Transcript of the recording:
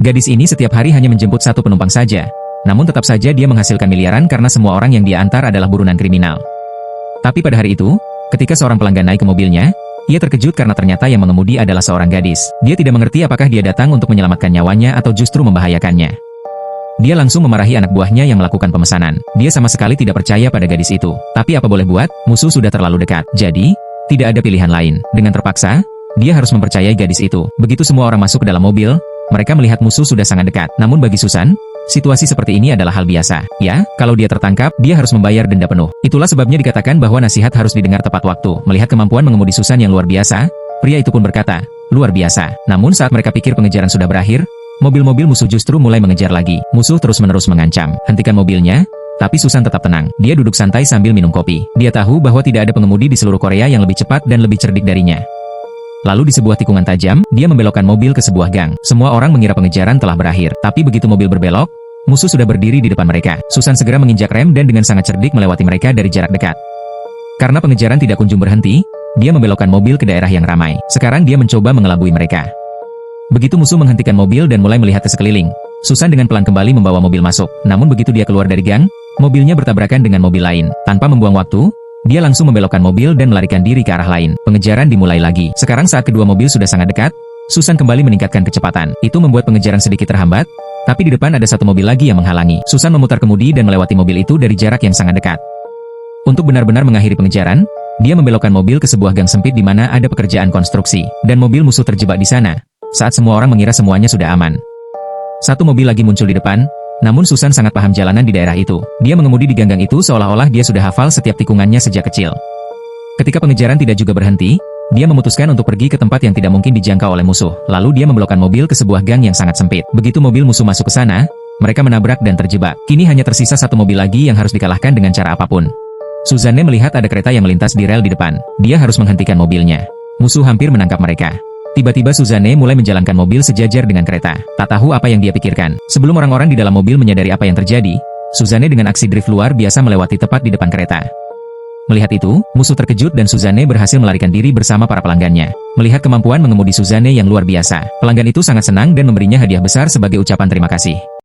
Gadis ini setiap hari hanya menjemput satu penumpang saja. Namun tetap saja dia menghasilkan miliaran karena semua orang yang dia antar adalah buronan kriminal. Tapi pada hari itu, ketika seorang pelanggan naik ke mobilnya, ia terkejut karena ternyata yang mengemudi adalah seorang gadis. Dia tidak mengerti apakah dia datang untuk menyelamatkan nyawanya atau justru membahayakannya. Dia langsung memarahi anak buahnya yang melakukan pemesanan. Dia sama sekali tidak percaya pada gadis itu. Tapi apa boleh buat, musuh sudah terlalu dekat. Jadi, tidak ada pilihan lain. Dengan terpaksa, dia harus mempercayai gadis itu. Begitu semua orang masuk ke dalam mobil, mereka melihat musuh sudah sangat dekat. Namun bagi Susan, situasi seperti ini adalah hal biasa. Ya, kalau dia tertangkap, dia harus membayar denda penuh. Itulah sebabnya dikatakan bahwa nasihat harus didengar tepat waktu. Melihat kemampuan mengemudi Susan yang luar biasa, pria itu pun berkata, luar biasa. Namun saat mereka pikir pengejaran sudah berakhir, mobil-mobil musuh justru mulai mengejar lagi. Musuh terus-menerus mengancam. Hentikan mobilnya. Tapi Susan tetap tenang. Dia duduk santai sambil minum kopi. Dia tahu bahwa tidak ada pengemudi di seluruh Korea yang lebih cepat dan lebih cerdik darinya. Lalu di sebuah tikungan tajam, dia membelokkan mobil ke sebuah gang. Semua orang mengira pengejaran telah berakhir. Tapi begitu mobil berbelok, musuh sudah berdiri di depan mereka. Susan segera menginjak rem dan dengan sangat cerdik melewati mereka dari jarak dekat. Karena pengejaran tidak kunjung berhenti, dia membelokkan mobil ke daerah yang ramai. Sekarang dia mencoba mengelabui mereka. Begitu musuh menghentikan mobil dan mulai melihat ke sekeliling, Susan dengan pelan kembali membawa mobil masuk. Namun begitu dia keluar dari gang, mobilnya bertabrakan dengan mobil lain. Tanpa membuang waktu, dia langsung membelokkan mobil dan melarikan diri ke arah lain. Pengejaran dimulai lagi. Sekarang saat kedua mobil sudah sangat dekat, Susan kembali meningkatkan kecepatan. Itu membuat pengejaran sedikit terhambat, tapi di depan ada satu mobil lagi yang menghalangi. Susan memutar kemudi dan melewati mobil itu dari jarak yang sangat dekat. Untuk benar-benar mengakhiri pengejaran, dia membelokkan mobil ke sebuah gang sempit di mana ada pekerjaan konstruksi, dan mobil musuh terjebak di sana. Saat semua orang mengira semuanya sudah aman, satu mobil lagi muncul di depan. Namun Susan sangat paham jalanan di daerah itu. Dia mengemudi di gang-gang itu seolah-olah dia sudah hafal setiap tikungannya sejak kecil. Ketika pengejaran tidak juga berhenti, dia memutuskan untuk pergi ke tempat yang tidak mungkin dijangkau oleh musuh. Lalu dia membelokkan mobil ke sebuah gang yang sangat sempit. Begitu mobil musuh masuk ke sana, mereka menabrak dan terjebak. Kini hanya tersisa satu mobil lagi yang harus dikalahkan dengan cara apapun. Suzanne melihat ada kereta yang melintas di rel di depan. Dia harus menghentikan mobilnya. Musuh hampir menangkap mereka. Tiba-tiba Suzanne mulai menjalankan mobil sejajar dengan kereta. Tak tahu apa yang dia pikirkan. Sebelum orang-orang di dalam mobil menyadari apa yang terjadi, Suzanne dengan aksi drift luar biasa melewati tepat di depan kereta. Melihat itu, musuh terkejut dan Suzanne berhasil melarikan diri bersama para pelanggannya. Melihat kemampuan mengemudi Suzanne yang luar biasa, pelanggan itu sangat senang dan memberinya hadiah besar sebagai ucapan terima kasih.